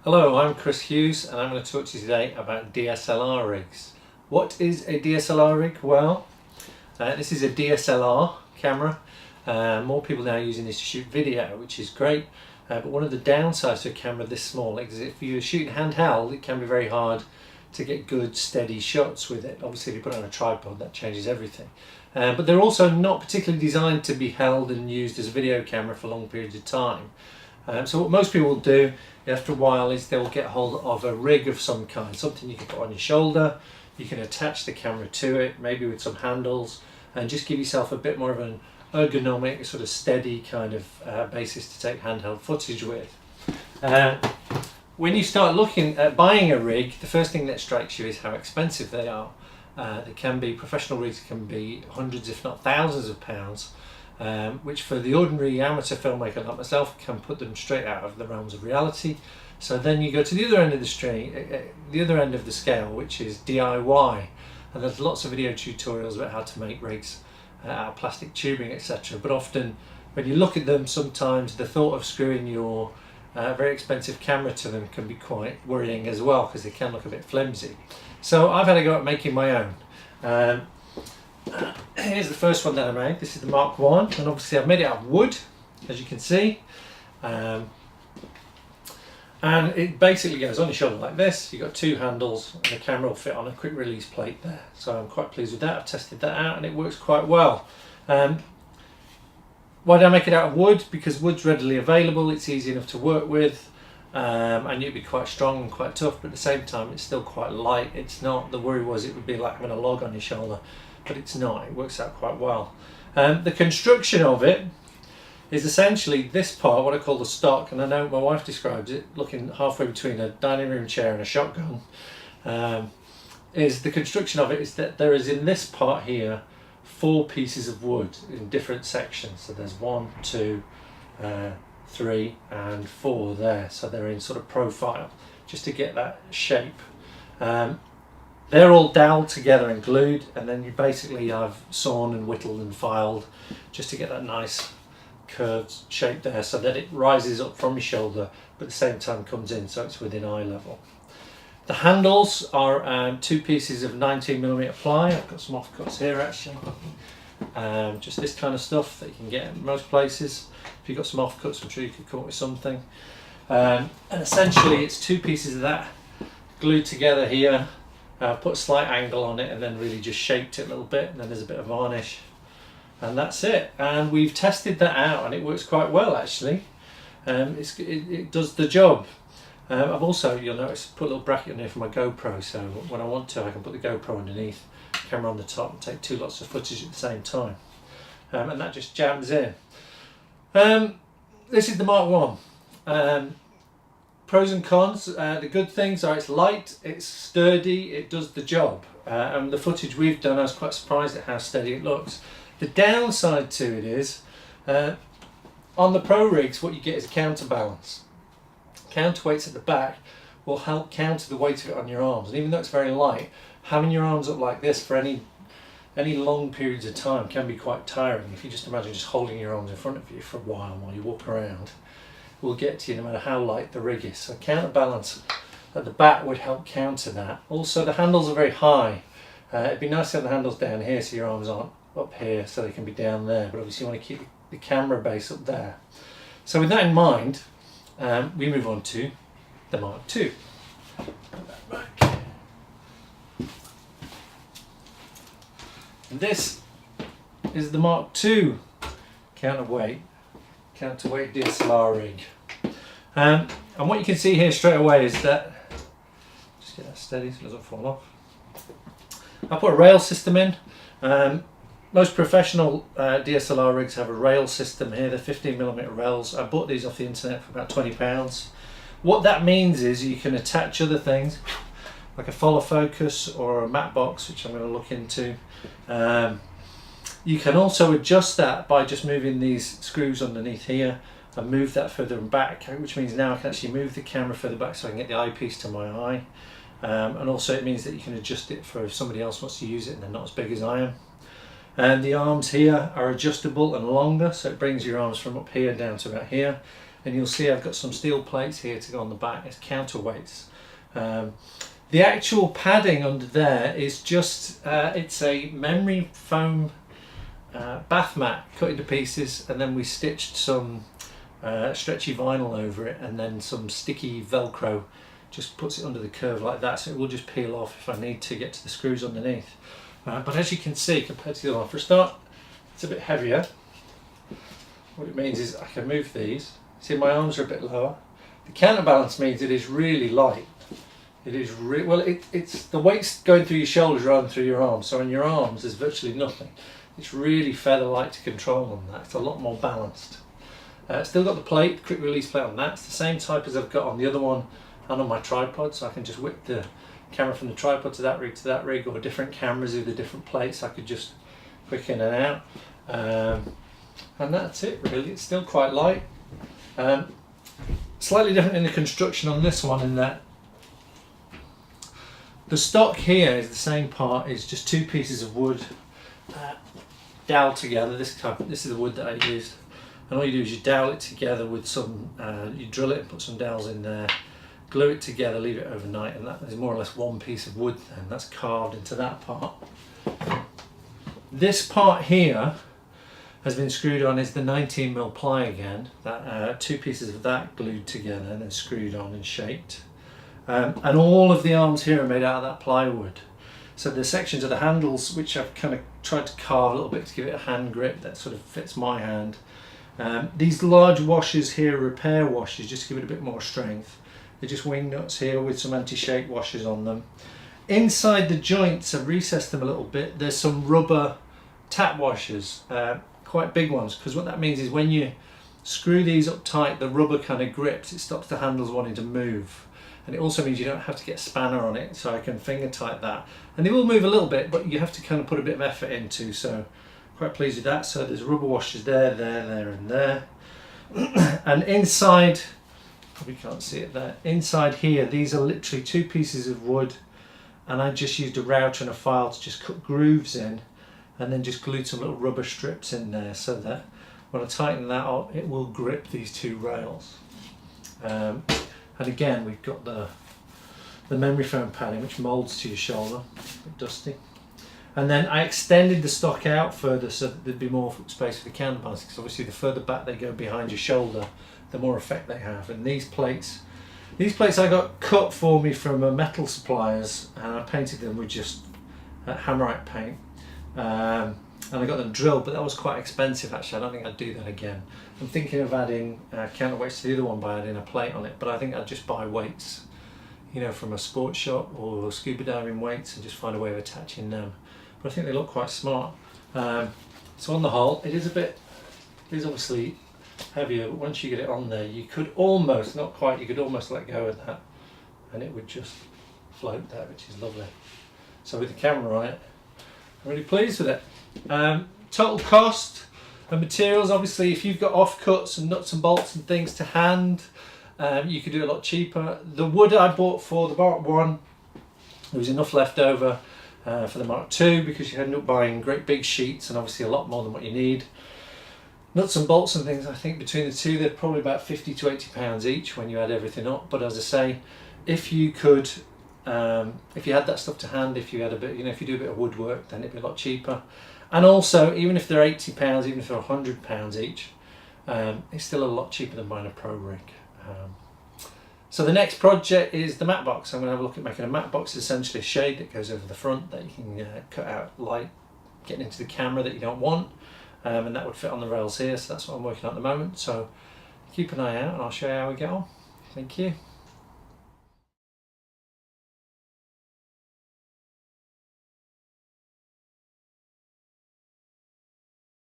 Hello, I'm Chris Hughes and I'm going to talk to you today about DSLR rigs. What is a DSLR rig? Well, this is a DSLR camera. More people now are using this to shoot video, which is great. But one of the downsides to a camera this small is if you're shooting handheld, it can be very hard to get good steady shots with it. Obviously if you put it on a tripod, that changes everything. But they're also not particularly designed to be held and used as a video camera for long periods of time. So what most people will do after a while is they'll get hold of a rig of some kind, something you can put on your shoulder. You can attach the camera to it, maybe with some handles, and just give yourself a bit more of an ergonomic, sort of steady kind of basis to take handheld footage with. When you start looking at buying a rig, the first thing that strikes you is how expensive they are. They can be, professional rigs can be hundreds if not thousands of pounds. Which for the ordinary amateur filmmaker like myself can put them straight out of the realms of reality. So then you go to the other end of the scale, which is DIY, and there's lots of video tutorials about how to make rigs out of plastic tubing, etc. But often when you look at them, sometimes the thought of screwing your very expensive camera to them can be quite worrying as well, because they can look a bit flimsy. So I've had to go at making my own. Here's the first one that I made. This is the Mark 1, and obviously I've made it out of wood, as you can see. And it basically goes on your shoulder like this. You've got two handles and the camera will fit on a quick release plate there. So I'm quite pleased with that. I've tested that out and it works quite well. Why did I make it out of wood? Because wood's readily available, it's easy enough to work with. I knew it'd be quite strong and quite tough, but at the same time it's still quite light. It's not, the worry was it would be like having a log on your shoulder, but it's not. It works out quite well. The construction of it is essentially this part, what I call the stock, and I know my wife describes it looking halfway between a dining room chair and a shotgun. Is the construction of it is that there is in this part here 4 pieces of wood in different sections. So there's 1, 2, 3 and 4 there, so they're in sort of profile just to get that shape. They're all doweled together and glued, and then you basically have sawn and whittled and filed just to get that nice curved shape there, so that it rises up from your shoulder but at the same time comes in so it's within eye level. The handles are 2 pieces of 19mm ply. I've got some offcuts here actually. Just this kind of stuff that you can get in most places. If you've got some offcuts, I'm sure you could come up with something. And essentially it's 2 pieces of that glued together here. Put a slight angle on it and then really just shaped it a little bit, and then there's a bit of varnish, and that's it. And we've tested that out and it works quite well actually. It does the job. I've also, you'll notice, put a little bracket in here for my GoPro, so when I want to I can put the GoPro underneath, camera on the top, and take 2 lots of footage at the same time, and that just jams in. This is the Mark 1. Pros and cons. The good things are it's light, it's sturdy, it does the job, and the footage we've done I was quite surprised at how steady it looks. The downside to it is on the pro rigs what you get is a counterbalance. Counterweights at the back will help counter the weight of it on your arms, and even though it's very light, having your arms up like this for any long periods of time can be quite tiring. If you just imagine just holding your arms in front of you for a while you walk around, will get to you no matter how light the rig is. So counterbalance at the back would help counter that. Also the handles are very high. It'd be nice to have the handles down here so your arms aren't up here, so they can be down there, but obviously you want to keep the camera base up there. So with that in mind, we move on to the Mark II. Put that back. And this is the Mark II counterweight DSLR rig. And what you can see here straight away is that, just get that steady so it doesn't fall off. I put a rail system in. Most professional DSLR rigs have a rail system here. They're 15mm rails. I bought these off the internet for about £20. What that means is you can attach other things like a follow focus or a matte box, which I'm going to look into. You can also adjust that by just moving these screws underneath here and move that further back, which means now I can actually move the camera further back so I can get the eyepiece to my eye. And also it means that you can adjust it for if somebody else wants to use it and they're not as big as I am. And the arms here are adjustable and longer, so it brings your arms from up here down to about here. and you'll see I've got some steel plates here to go on the back. It's counterweights. The actual padding under there is just, it's a memory foam bath mat cut into pieces, and then we stitched some stretchy vinyl over it, and then some sticky Velcro just puts it under the curve like that, so it will just peel off if I need to get to the screws underneath. But as you can see, compared to the other one, for a start, it's a bit heavier. What it means is I can move these. See, my arms are a bit lower. The counterbalance means it is really light. It is it's the weight's going through your shoulders rather than through your arms. So on your arms, there's virtually nothing. It's really feather light to control on that. It's a lot more balanced. Still got the plate, quick release plate on that. It's the same type as I've got on the other one and on my tripod, so I can just whip the camera from the tripod to that rig, or different cameras with the different plates. I could just quick in and out, and that's it really. It's still quite light. Slightly different in the construction on this one, in that the stock here is the same part. It's just two pieces of wood doweled together. This is the wood that I used, and all you do is you dowel it together with some, you drill it and put some dowels in there, glue it together, leave it overnight, and that is more or less one piece of wood then. That's carved into that part. This part here has been screwed on is the 19mm ply again, that two pieces of that glued together and then screwed on and shaped. And all of the arms here are made out of that plywood. So the sections of the handles, which I've kind of tried to carve a little bit to give it a hand grip that sort of fits my hand. These large washers here are repair washers, just to give it a bit more strength. They're just wing nuts here with some anti-shake washers on them. Inside the joints, I've recessed them a little bit. There's some rubber tap washers, quite big ones, because what that means is when you screw these up tight, the rubber kind of grips, it stops the handles wanting to move. And it also means you don't have to get a spanner on it, so I can finger tight that. And they will move a little bit, but you have to kind of put a bit of effort into, so quite pleased with that. So there's rubber washers there, and there. And inside, probably can't see it there, inside here, these are literally two pieces of wood, and I just used a router and a file to just cut grooves in, and then just glued some little rubber strips in there, so that when I tighten that up, it will grip these two rails. And again, we've got the memory foam padding, which moulds to your shoulder, a bit dusty. And then I extended the stock out further so that there'd be more space for the counterbalance, because obviously the further back they go behind your shoulder, the more effect they have. And these plates I got cut for me from metal suppliers, and I painted them with just hammerite paint. And I got them drilled, but that was quite expensive actually. I don't think I'd do that again. I'm thinking of adding counterweights to the other one by adding a plate on it, but I think I'd just buy weights, you know, from a sports shop or scuba diving weights, and just find a way of attaching them. But I think they look quite smart. So on the whole, it is obviously heavier, but once you get it on there, you could almost, not quite, you could almost let go of that and it would just float there, which is lovely. So with the camera on it, I'm really pleased with it. Total cost and materials, obviously if you've got offcuts and nuts and bolts and things to hand, you could do it a lot cheaper. The wood I bought for the Mark 1, there was enough left over for the Mark 2, because you ended up buying great big sheets and obviously a lot more than what you need. Nuts and bolts and things, I think between the two they're probably about 50 to 80 pounds each when you add everything up. But as I say, if you could, if you had that stuff to hand, if you had a bit, you know, if you do a bit of woodwork, then it'd be a lot cheaper. And also, even if they're 80 pounds, even if they're 100 pounds each, it's still a lot cheaper than buying a pro rig. So the next project is the matte box. I'm going to have a look at making a matte box, essentially a shade that goes over the front that you can cut out light getting into the camera that you don't want, and that would fit on the rails here. So that's what I'm working on at the moment. So keep an eye out and I'll show you how we get on. Thank you.